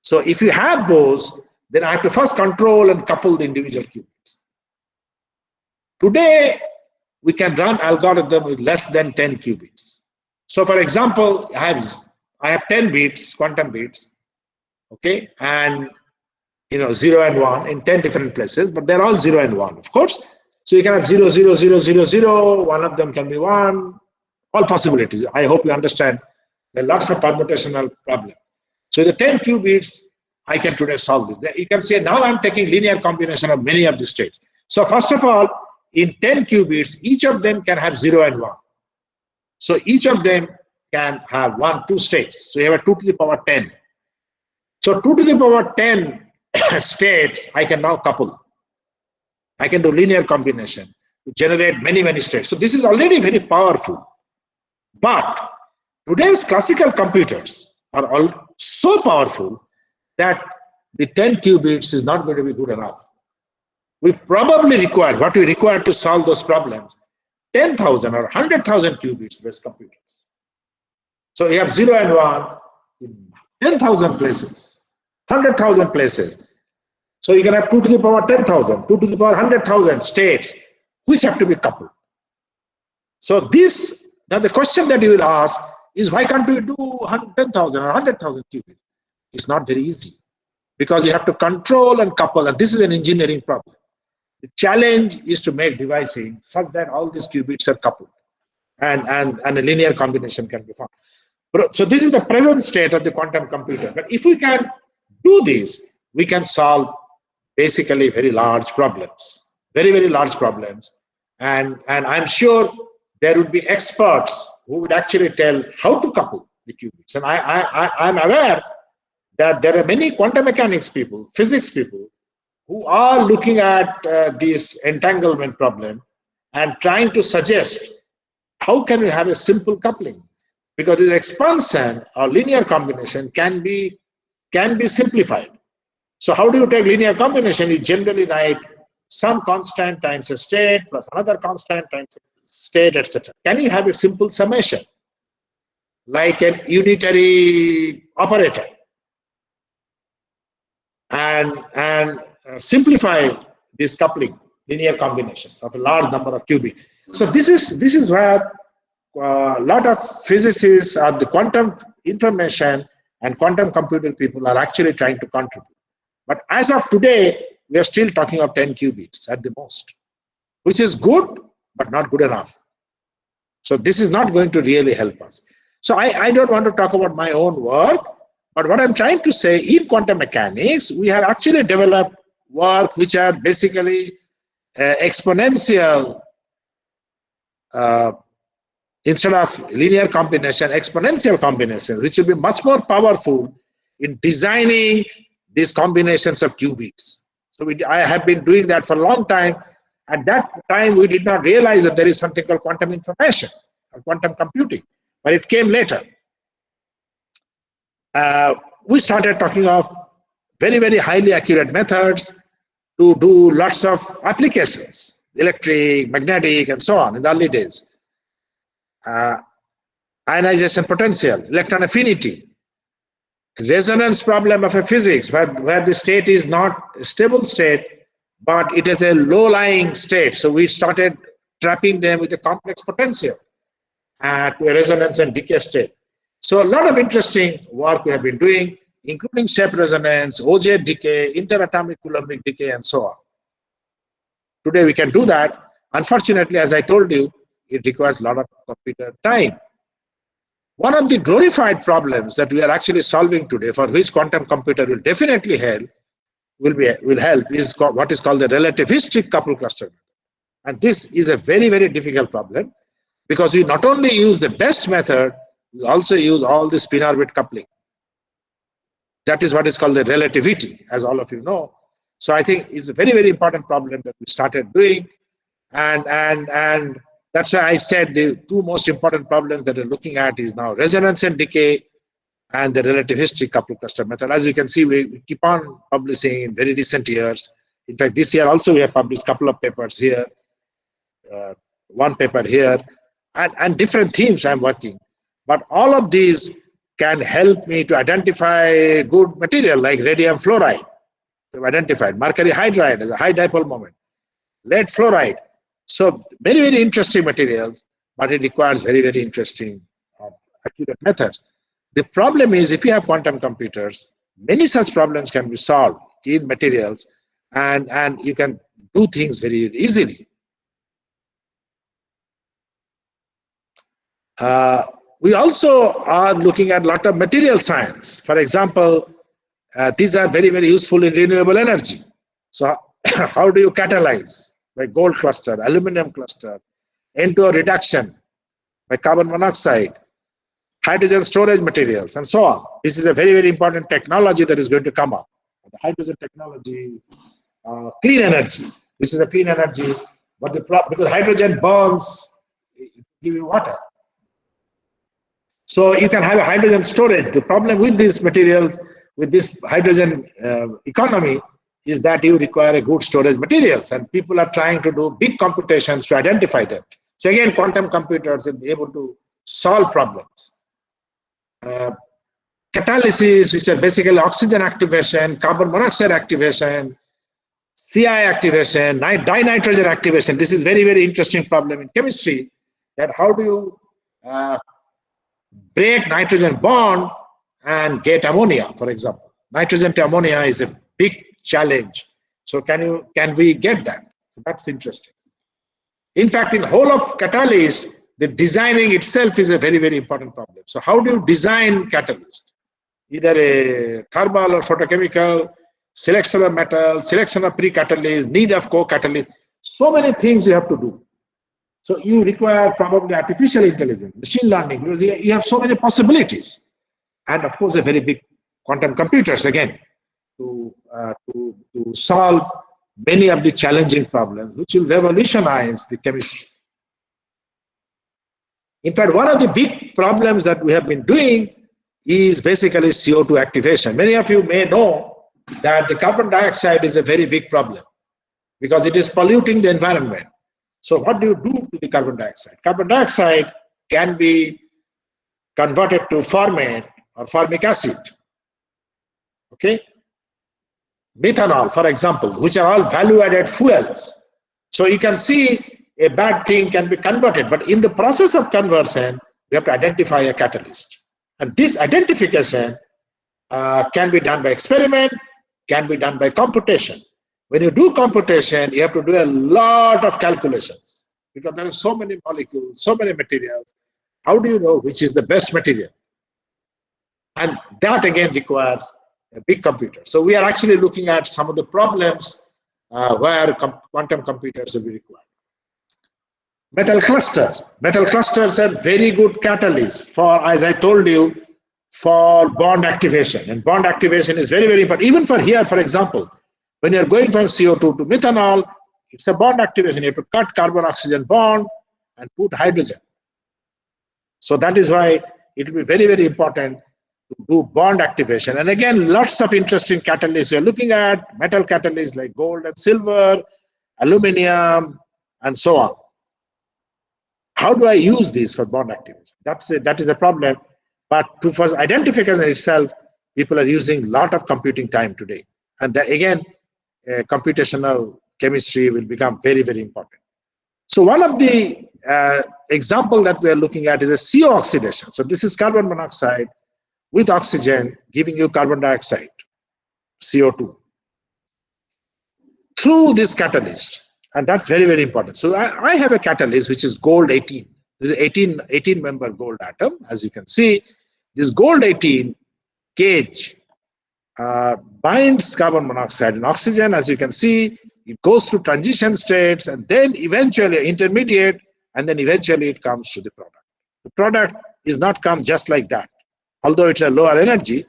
So if you have those, then I have to first control and couple the individual qubits. Today, we can run algorithm with less than 10 qubits. So for example, I have 10 bits, quantum bits, okay, and 0 and 1 in 10 different places, but they're all 0 and 1, of course. So you can have 0, 0, 0, 0, 0, one of them can be 1, all possibilities. I hope you understand. There are lots of permutational problems. So the 10 qubits, I can today solve this. You can say now I'm taking linear combination of many of the states. So first of all, in 10 qubits, each of them can have 0 and 1. So each of them can have 1, 2 states. So you have a 2 to the power 10. So 2 to the power 10 states, I can now couple. I can do linear combination to generate many, many states. So this is already very powerful. But today's classical computers are all so powerful that the 10 qubits is not going to be good enough. We probably require, what we require to solve those problems, 10,000 or 100,000 qubits based computers. So you have 0 and 1 in 10,000 places, 100,000 places. So you can have 2 to the power 10,000, 2 to the power 100,000 states, which have to be coupled. So this, now the question that you will ask is, why can't we do 10,000 or 100,000 qubits? It's not very easy, because you have to control and couple, and this is an engineering problem. The challenge is to make devices such that all these qubits are coupled, and a linear combination can be found. So this is the present state of the quantum computer. But if we can do this, we can solve basically very large problems, very, very large problems. And I'm sure there would be experts who would actually tell how to couple the qubits. And I'm aware that there are many quantum mechanics people, physics people, who are looking at this entanglement problem and trying to suggest how can we have a simple coupling, because the expansion or linear combination can be simplified. So how do you take linear combination? You generally write some constant times a state plus another constant times a state, etc. Can you have a simple summation like an unitary operator and simplify this coupling, linear combination of a large number of qubits? So this is where a lot of physicists or the quantum information and quantum computer people are actually trying to contribute. But as of today, we are still talking of 10 qubits at the most, which is good, but not good enough. So this is not going to really help us. So I don't want to talk about my own work, but what I'm trying to say, in quantum mechanics, we have actually developed work which are basically exponential, instead of linear combination, exponential combinations, which will be much more powerful in designing these combinations of qubits. So I have been doing that for a long time. At that time, we did not realize that there is something called quantum information or quantum computing, but it came later. We started talking of very, very highly accurate methods to do lots of applications, electric, magnetic, and so on in the early days. Ionization potential, electron affinity, resonance problem of a physics where the state is not a stable state, but it is a low-lying state. So we started trapping them with a complex potential to a resonance and decay state. So a lot of interesting work we have been doing, including shape resonance, OJ decay, interatomic Coulombic decay, and so on. Today we can do that. Unfortunately, as I told you, it requires a lot of computer time. One of the glorified problems that we are actually solving today, for which quantum computer will definitely help, will help, is what is called the relativistic coupled cluster. And this is a very, very difficult problem because we not only use the best method, we also use all the spin-orbit coupling. That is what is called the relativity, as all of you know. So I think it's a very, very important problem that we started doing. And that's why I said the two most important problems that we're looking at is now resonance and decay and the relative history coupled cluster method. As you can see, we keep on publishing in very recent years. In fact, this year also we have published a couple of papers here, one paper here, and different themes I'm working. But all of these can help me to identify good material like radium fluoride. We've identified mercury hydride as a high dipole moment, lead fluoride. So very, very interesting materials, but it requires very, very interesting accurate methods. The problem is if you have quantum computers, many such problems can be solved in materials and you can do things very easily. We also are looking at a lot of material science. For example, these are very, very useful in renewable energy. So how do you catalyze by gold cluster, aluminum cluster, N2O reduction by carbon monoxide, hydrogen storage materials, and so on. This is a very, very important technology that is going to come up. The hydrogen technology, clean energy. This is a clean energy, but because hydrogen burns, it give you water. So you can have a hydrogen storage. The problem with these materials, with this hydrogen economy, is that you require a good storage materials, and people are trying to do big computations to identify them. So again, quantum computers will be able to solve problems. Catalysis, which are basically oxygen activation, carbon monoxide activation, CI activation, dinitrogen activation. This is very, very interesting problem in chemistry, that how do you break nitrogen bond and get ammonia, for example. Nitrogen to ammonia is a big challenge. So can we get that? So that's interesting. In fact, in whole of catalyst, the designing itself is a very, very important problem. So how do you design catalyst? Either a thermal or photochemical, selection of metal, selection of pre-catalyst, need of co-catalyst. So many things you have to do. So you require probably artificial intelligence, machine learning, because you have so many possibilities. And of course, a very big quantum computers, again, to solve many of the challenging problems, which will revolutionize the chemistry. In fact, one of the big problems that we have been doing is basically CO2 activation. Many of you may know that the carbon dioxide is a very big problem because it is polluting the environment. So what do you do to the carbon dioxide? Carbon dioxide can be converted to formate or formic acid. Okay? Methanol, for example, which are all value-added fuels. So you can see a bad thing can be converted, but in the process of conversion, we have to identify a catalyst. And this identification can be done by experiment, can be done by computation. When you do computation, you have to do a lot of calculations because there are so many molecules, so many materials. How do you know which is the best material? And that again requires a big computer. So we are actually looking at some of the problems where quantum computers will be required. Metal clusters. Metal clusters are very good catalysts for, as I told you, for bond activation. And bond activation is very, very important. Even for here, for example, when you're going from CO2 to methanol, it's a bond activation. You have to cut carbon-oxygen bond and put hydrogen. So that is why it will be very, very important to do bond activation. And again, lots of interesting catalysts. You're looking at metal catalysts like gold and silver, aluminum, and so on. How do I use these for bond activation? That is a problem. But for identification itself, people are using a lot of computing time today. And again, computational chemistry will become very, very important. So one of the example that we are looking at is a CO oxidation. So this is carbon monoxide with oxygen giving you carbon dioxide, CO2, through this catalyst. And that's very, very important. So I have a catalyst which is gold 18. This is 18 member gold atom. As you can see, this gold 18 cage binds carbon monoxide and oxygen. As you can see, it goes through transition states, and then eventually intermediate, and then eventually it comes to the product. The product is not come just like that. Although it's a lower energy,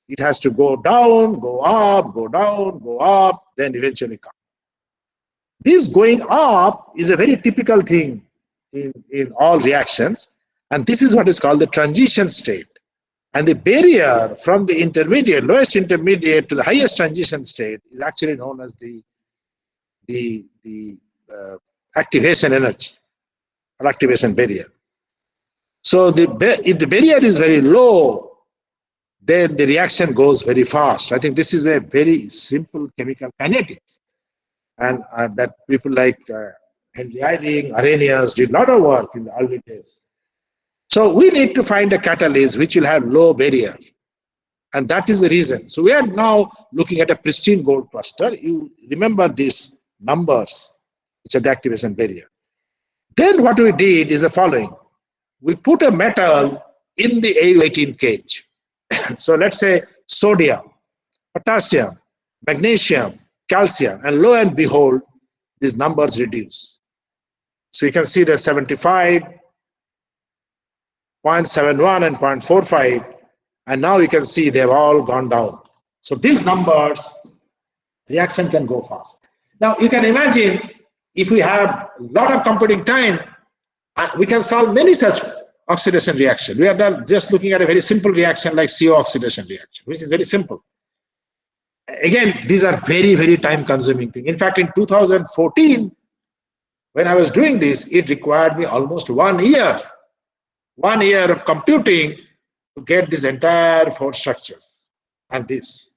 it has to go down, go up, go down, go up, then eventually come. This going up is a very typical thing in all reactions, and this is what is called the transition state. And the barrier from the intermediate, lowest intermediate to the highest transition state is actually known as the activation energy or activation barrier. So if the barrier is very low, then the reaction goes very fast. I think this is a very simple chemical kinetics, and that people like Henry Eyring, Arrhenius did a lot of work in the early days. So we need to find a catalyst which will have low barrier. And that is the reason. So we are now looking at a pristine gold cluster. You remember these numbers, which are the activation barrier. Then what we did is the following. We put a metal in the AU18 cage. So let's say sodium, potassium, magnesium, calcium, and lo and behold, these numbers reduce. So you can see the 75, 0.71 and 0.45, and now you can see they've all gone down. So these numbers, reaction can go fast. Now you can imagine if we have a lot of computing time, we can solve many such oxidation reactions. We are done just looking at a very simple reaction like CO oxidation reaction, which is very simple. Again, these are very, very time consuming things. In fact, in 2014, when I was doing this, it required me almost 1 year. 1 year of computing to get this entire 4 structures and this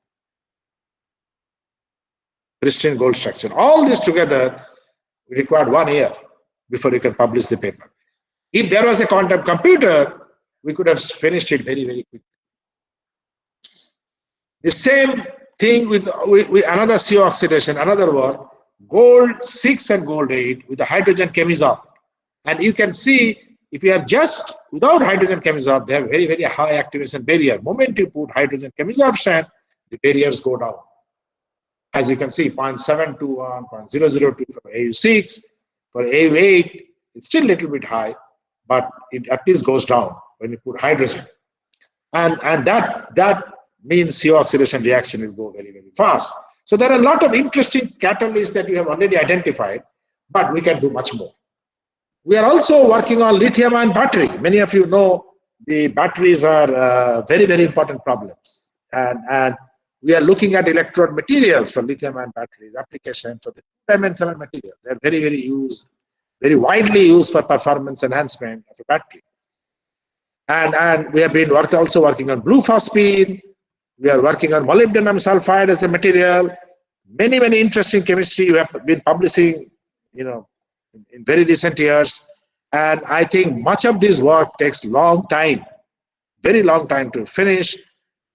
pristine gold structure. All this together required 1 year before you can publish the paper. If there was a quantum computer, we could have finished it very, very quickly. The same thing with another CO oxidation, another work, gold 6 and gold 8 with the hydrogen chemisorb. And you can see if you have just without hydrogen chemisorb, they have very, very high activation barrier. Moment you put hydrogen chemisorption, the barriers go down. As you can see, 0.721, 0.002 for AU6, for AU8, it's still a little bit high, but it at least goes down when you put hydrogen. And that means CO oxidation reaction will go very, very fast. So there are a lot of interesting catalysts that we have already identified, but we can do much more. We are also working on lithium-ion battery. Many of you know the batteries are very, very important problems. And we are looking at electrode materials for lithium-ion batteries, applications for the two-dimensional material. They're very, very widely used for performance enhancement of a battery. And we have been also working on blue phosphine. We are working on molybdenum sulfide as a material. Many, many interesting chemistry we have been publishing, in very recent years. And I think much of this work takes long time, very long time to finish.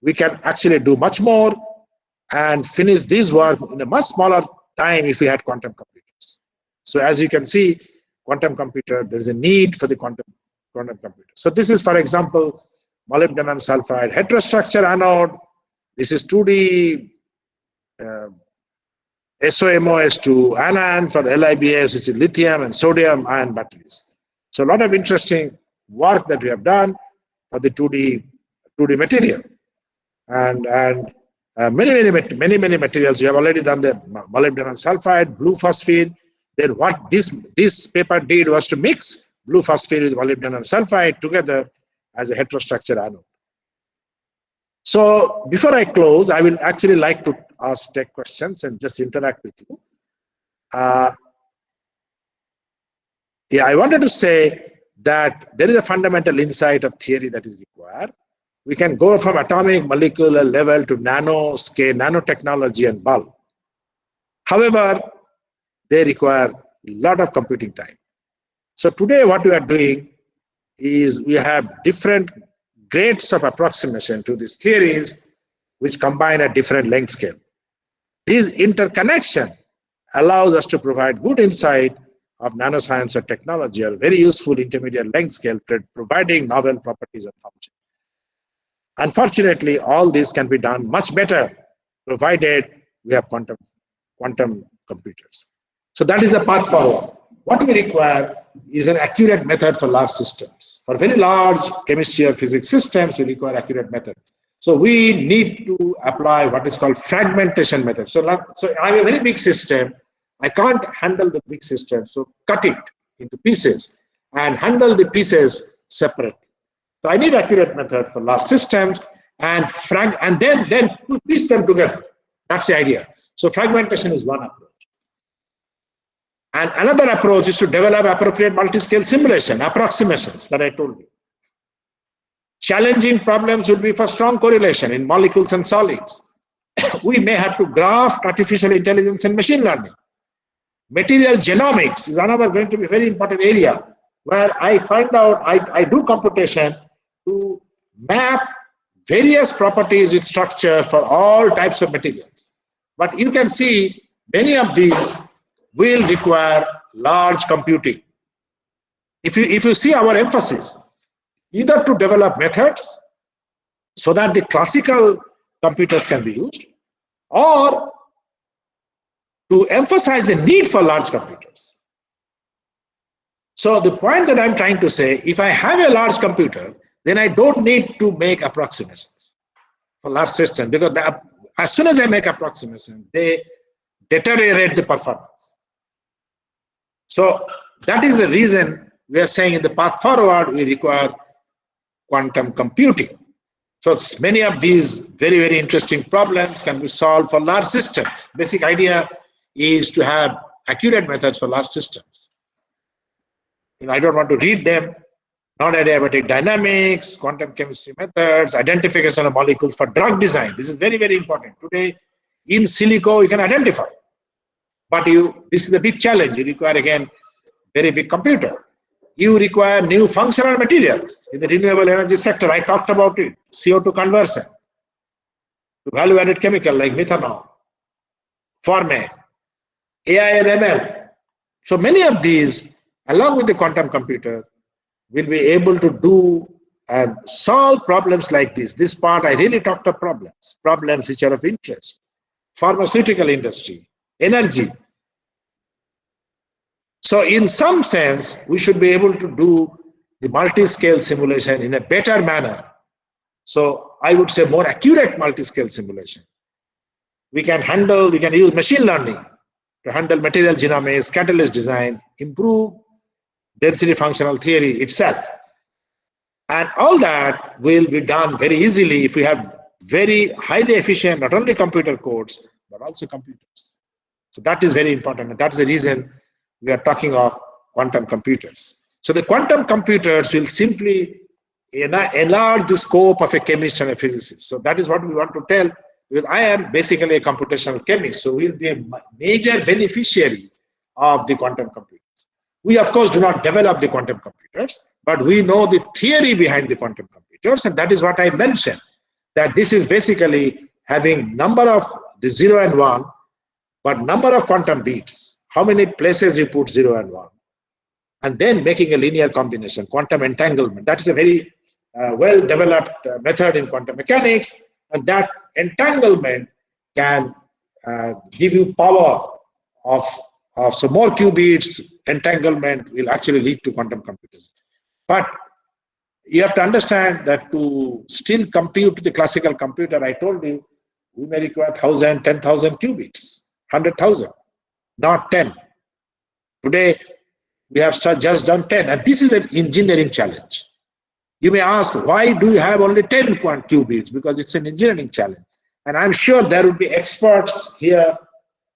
We can actually do much more and finish this work in a much smaller time if we had quantum computers. So as you can see, quantum computer, there's a need for the quantum computer. So this is, for example, molybdenum sulfide heterostructure anode. This is 2D SOMOS2 anion for LIBS, which is lithium and sodium ion batteries. So a lot of interesting work that we have done for the 2D material, and many materials. We have already done the molybdenum sulfide, blue phosphine. Then what this paper did was to mix blue phosphine with molybdenum sulfide together as a heterostructure anode. So before I close, I will actually like to take questions and just interact with you. I wanted to say that there is a fundamental insight of theory that is required. We can go from atomic molecular level to nano scale, nanotechnology and bulk. However, they require a lot of computing time. So today what we are doing is we have different grades of approximation to these theories which combine at different length scale. This interconnection allows us to provide good insight of nanoscience or technology or very useful intermediate length scale, providing novel properties of function. Unfortunately, all this can be done much better provided we have quantum computers. So that is the path forward. What we require is an accurate method for large systems. For very large chemistry or physics systems, we require accurate method. So we need to apply what is called fragmentation method. So I have a very big system. I can't handle the big system. So cut it into pieces and handle the pieces separately. So I need accurate method for large systems and then piece them together. That's the idea. So fragmentation is one approach. And another approach is to develop appropriate multi-scale simulation, approximations that I told you. Challenging problems would be for strong correlation in molecules and solids. We may have to graph artificial intelligence and machine learning. Material genomics is another going to be very important area where I find out, I do computation to map various properties with structure for all types of materials. But you can see many of these will require large computing. If you see our emphasis, either to develop methods so that the classical computers can be used, or to emphasize the need for large computers. So the point that I'm trying to say, if I have a large computer, then I don't need to make approximations for large systems, because as soon as I make approximations, they deteriorate the performance. So that is the reason we are saying in the path forward, we require quantum computing. So many of these very, very interesting problems can be solved for large systems. Basic idea is to have accurate methods for large systems. I don't want to read them. Non-adiabatic dynamics, quantum chemistry methods, identification of molecules for drug design. This is very, very important. Today, in silico, you can identify. But this is a big challenge. You require, again, very big computer. You require new functional materials in the renewable energy sector. I talked about it. CO2 conversion to value-added chemical like methanol, format, AI and ML. So many of these, along with the quantum computer, will be able to do and solve problems like this. This part, I really talked of problems which are of interest. Pharmaceutical industry, energy. So in some sense, we should be able to do the multi-scale simulation in a better manner. So I would say more accurate multi-scale simulation. We can use machine learning to handle material genomics, catalyst design, improve density functional theory itself. And all that will be done very easily if we have very highly efficient, not only computer codes, but also computers. So that is very important. And that's the reason we are talking of quantum computers. So the quantum computers will simply enlarge the scope of a chemist and a physicist. So that is what we want to tell, because I am basically a computational chemist. So we'll be a major beneficiary of the quantum computers. We, of course, do not develop the quantum computers, but we know the theory behind the quantum computers. And that is what I mentioned, that this is basically having number of the 0 and 1, but number of quantum beats, how many places you put 0 and 1, and then making a linear combination, quantum entanglement. That is a very well-developed method in quantum mechanics, and that entanglement can give you power of so more qubits. Entanglement will actually lead to quantum computers. But you have to understand that to still compute the classical computer, I told you, we may require 1,000, 10,000 qubits, 100,000, not 10. Today, we have just done 10, and this is an engineering challenge. You may ask, why do you have only 10 qubits? Because it's an engineering challenge. And I'm sure there will be experts here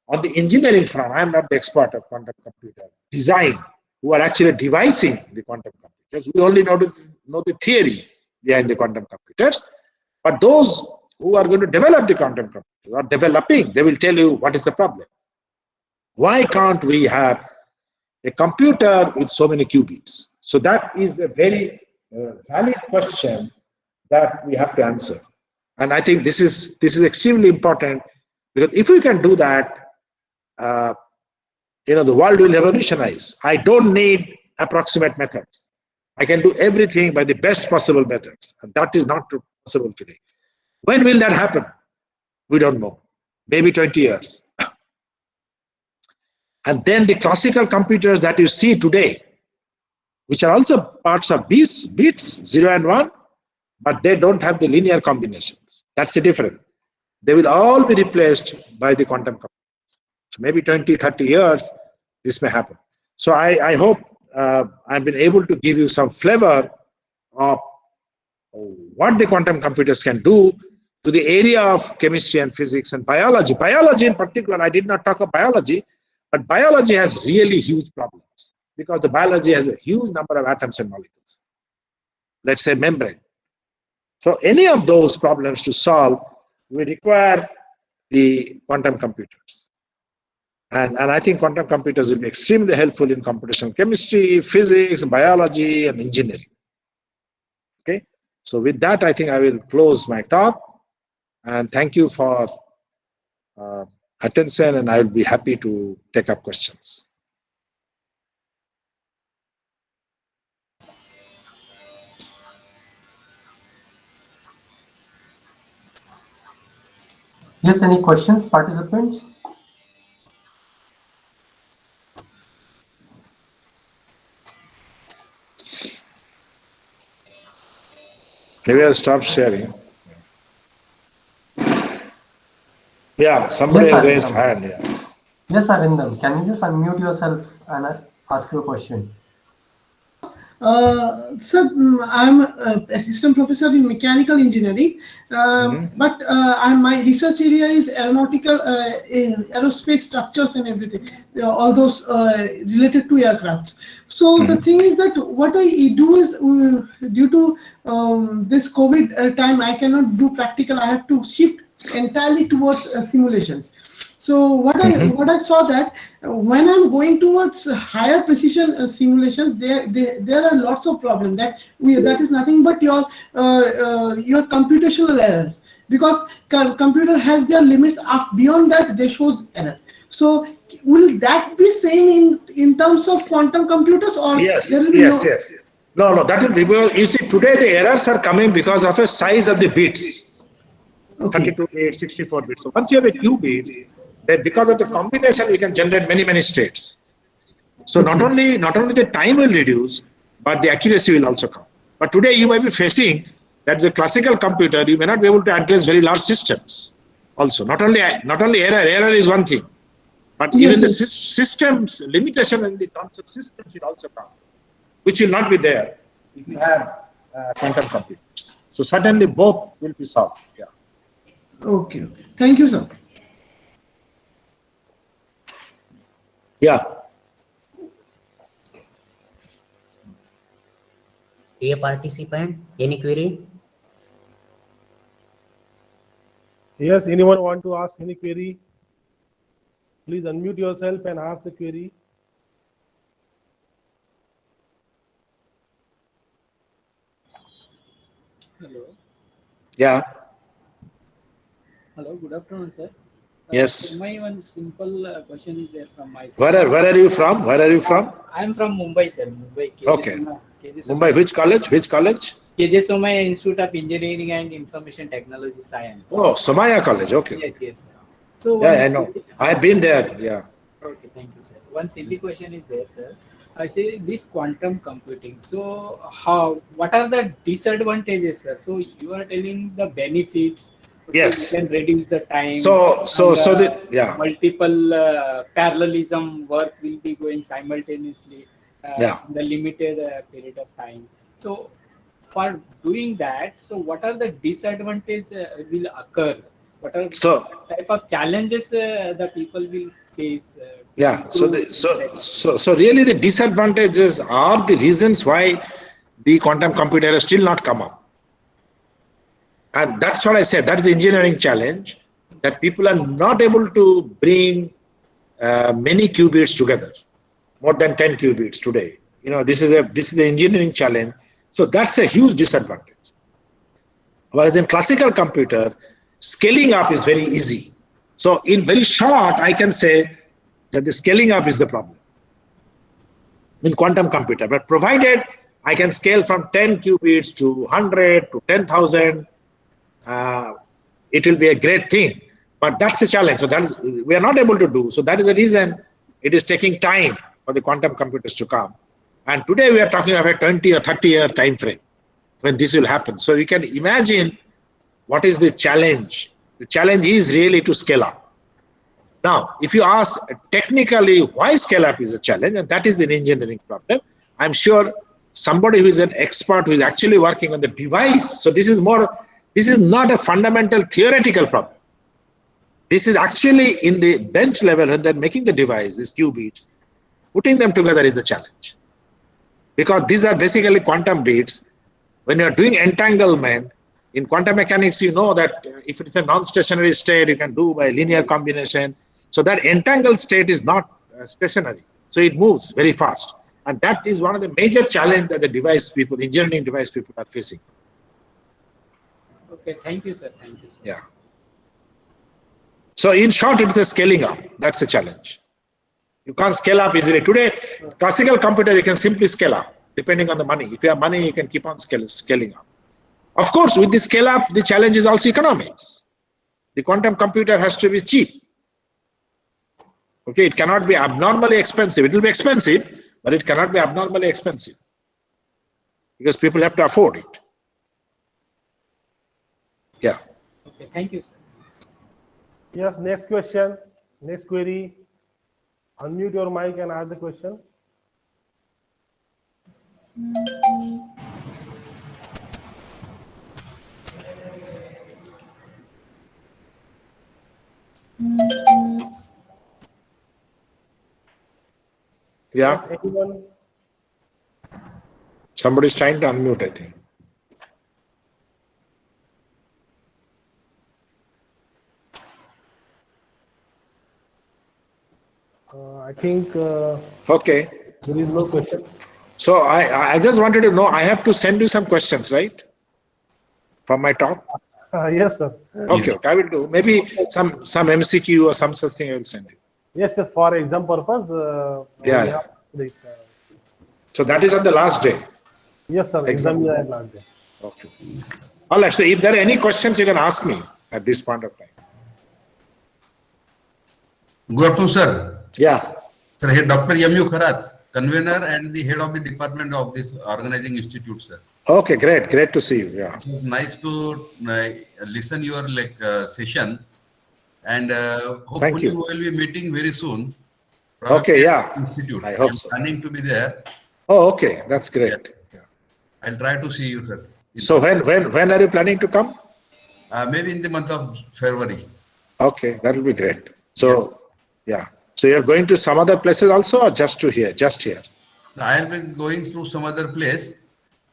on the engineering front. I'm not the expert of quantum computer design, who are actually devising the quantum computers. We only know the theory behind the quantum computers. But those who are going to develop the quantum computers are developing, they will tell you what is the problem. Why can't we have a computer with so many qubits? So that is a very valid question that we have to answer. And I think this is extremely important, because if we can do that, the world will revolutionize. I don't need approximate methods. I can do everything by the best possible methods, and that is not possible today. When will that happen? We don't know. Maybe 20 years. And then the classical computers that you see today, which are also parts of bits 0 and 1, but they don't have the linear combinations. That's the difference. They will all be replaced by the quantum computers. So maybe 20, 30 years, this may happen. So I hope I've been able to give you some flavor of what the quantum computers can do to the area of chemistry and physics and biology. Biology in particular, I did not talk of biology, but biology has really huge problems because the biology has a huge number of atoms and molecules. Let's say membrane. So any of those problems to solve will require the quantum computers. And I think quantum computers will be extremely helpful in computational chemistry, physics, biology, and engineering. Okay. So with that, I think I will close my talk. And thank you for attention, and I will be happy to take up questions. Yes, any questions, participants? Maybe I'll stop sharing. Yeah, somebody Yes, has raised Arindam. hand. Yeah. Yes, Arindam. Can you just unmute yourself and ask your question? Sir, I'm assistant professor in mechanical engineering, but my research area is aeronautical, aerospace structures and everything, all those related to aircrafts. So the thing is that what I do is due to this COVID time, I cannot do practical. I have to shift entirely towards simulations. So what I saw that when I'm going towards higher precision simulations, there are lots of problems that is nothing but your computational errors, because computer has their limits. Beyond that, they shows error. So will that be same in terms of quantum computers, or Yes, there will be yes. No, that will be, you see, today the errors are coming because of a size of the bits. Okay. 32 bits, 64 bits. So once you have a few bits, then because of the combination, we can generate many states. So not only the time will reduce, but the accuracy will also come. But today you might be facing that the classical computer, you may not be able to address very large systems. Also, not only error is one thing, but even the systems limitation in the terms of systems will also come, which will not be there if you have quantum computers. So certainly both will be solved. Yeah. Okay. Thank you, sir. Yeah. Dear participant, any query? Yes, anyone want to ask any query? Please unmute yourself and ask the query. Hello. Yeah. Hello. Good afternoon, sir. Yes. My one simple question is there from my side. Where are you from? Where are you from? I am from Mumbai, sir. Mumbai. Okay. Mumbai, which college? Which college? KJ Somaya Institute of Engineering and Information Technology, Science. Oh, Somaya College. Okay. Yes, yes. Sir. So yeah, I know. I've been there. Yeah. Okay, thank you, sir. One silly question is there, sir. I say this quantum computing. So what are the disadvantages, sir? So you are telling the benefits. Yes. You can reduce the time. So the multiple parallelism work will be going simultaneously. Yeah. In the limited period of time. So for doing that, so what are the disadvantages will occur? What are type of challenges the people will face? Yeah. So really the disadvantages are the reasons why the quantum computer has still not come up. And that's what I said. That's the engineering challenge, that people are not able to bring many qubits together, more than 10 qubits today. You know, this is the engineering challenge. So that's a huge disadvantage. Whereas in classical computer, scaling up is very easy. So in very short, I can say that the scaling up is the problem in quantum computer. But provided I can scale from 10 qubits to 100 to 10,000, it will be a great thing. But that's the challenge. So we are not able to do. So that is the reason it is taking time for the quantum computers to come. And today we are talking of a 20 or 30-year time frame when this will happen. So you can imagine what is the challenge. The challenge is really to scale up. Now, if you ask technically why scale up is a challenge, and that is the engineering problem, I'm sure somebody who is an expert who is actually working on the device. So this is not a fundamental theoretical problem. This is actually in the bench level when they're making the device, these qubits, putting them together is the challenge. Because these are basically quantum bits. When you're doing entanglement, in quantum mechanics, you know that if it's a non-stationary state, you can do by linear combination. So that entangled state is not stationary. So it moves very fast. And that is one of the major challenges that the device people, engineering device people are facing. Okay, thank you, sir. Thank you, sir. Yeah. So in short, it's the scaling up. That's the challenge. You can't scale up easily. Today, classical computer, you can simply scale up, depending on the money. If you have money, you can keep on scaling up. Of course, with the scale up, the challenge is also economics. The quantum computer has to be cheap. Okay, it cannot be abnormally expensive. It will be expensive, but it cannot be abnormally expensive because people have to afford it. Yeah. Okay, thank you, sir. Yes, next question, next query. Unmute your mic and ask the question. Yeah. Yes, anyone? Somebody's trying to unmute, I think. I think Okay. there is no question. So I just wanted to know, I have to send you some questions, right? From my talk? Yes, sir. Okay, I will do. Maybe some MCQ or some such thing I will send you. Yes, yes, for exam purpose. Yeah, we yeah. have the, So that is on the last day. yes, sir. Exam. Exam year last day. Okay. All right. So if there are any questions, you can ask me at this point of time. Good afternoon, sir. Yeah. Sir, here Dr. M.U. Kharath, convener and the head of the department of this organizing institute, sir. Okay, great. Great to see you. Yeah. It was nice to listen your session, and hopefully you. we will be meeting very soon. Okay, yeah. Institute. I hope am so. planning to be there. Oh, okay. That's great. Yes. Yeah. I'll try to see you, sir. So when are you planning to come? Maybe in the month of February. Okay, that will be great. So, yeah. So you're going to some other places also, or just to here? Just here. I'll be going through some other place,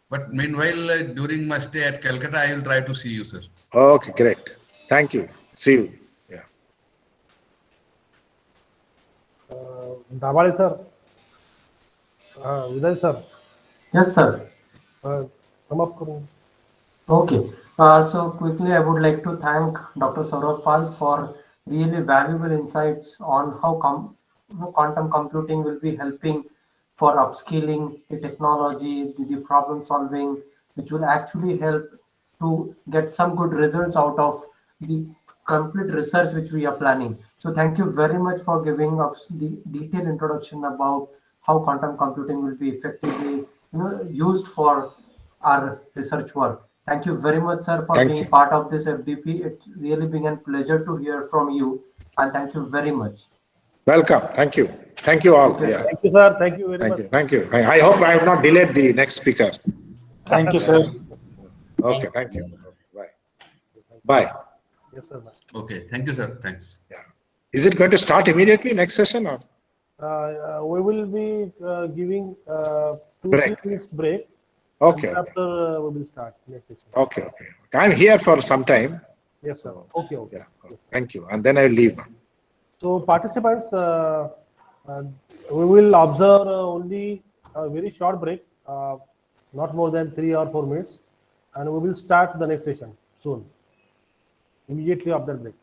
but meanwhile, during my stay at Calcutta, I will try to see you, sir. Okay, great. Thank you. See you. Yeah. Dabale sir. Vidal sir. Yes, sir. Sum up करूँ. Okay. So quickly, I would like to thank Dr. Saurabh Pal for really valuable insights on how quantum computing will be helping for upscaling the technology, the problem solving, which will actually help to get some good results out of the complete research which we are planning. So thank you very much for giving us the detailed introduction about how quantum computing will be effectively used for our research work. Thank you very much, sir, for being part of this FDP. It really being a pleasure to hear from you, and thank you very much. Welcome. Thank you. Thank you all. Okay, Yeah. Thank you, sir. Thank you very Thank much. you. Thank you. I hope I have not delayed the next speaker. Thank you, sir. Okay. Thank you. Bye. Bye. Yes, sir. Bye. Okay. Thank you, sir. Thanks. Yeah. Is it going to start immediately next session or? We will be giving 2-3 minutes break. Okay. After we will start next session. Okay. Okay. I'm here for some time. Yes, sir. Okay. Okay. Yeah. Thank you. And then I'll leave. So participants, we will observe only a very short break, not more than 3 or 4 minutes, and we will start the next session soon, immediately after break.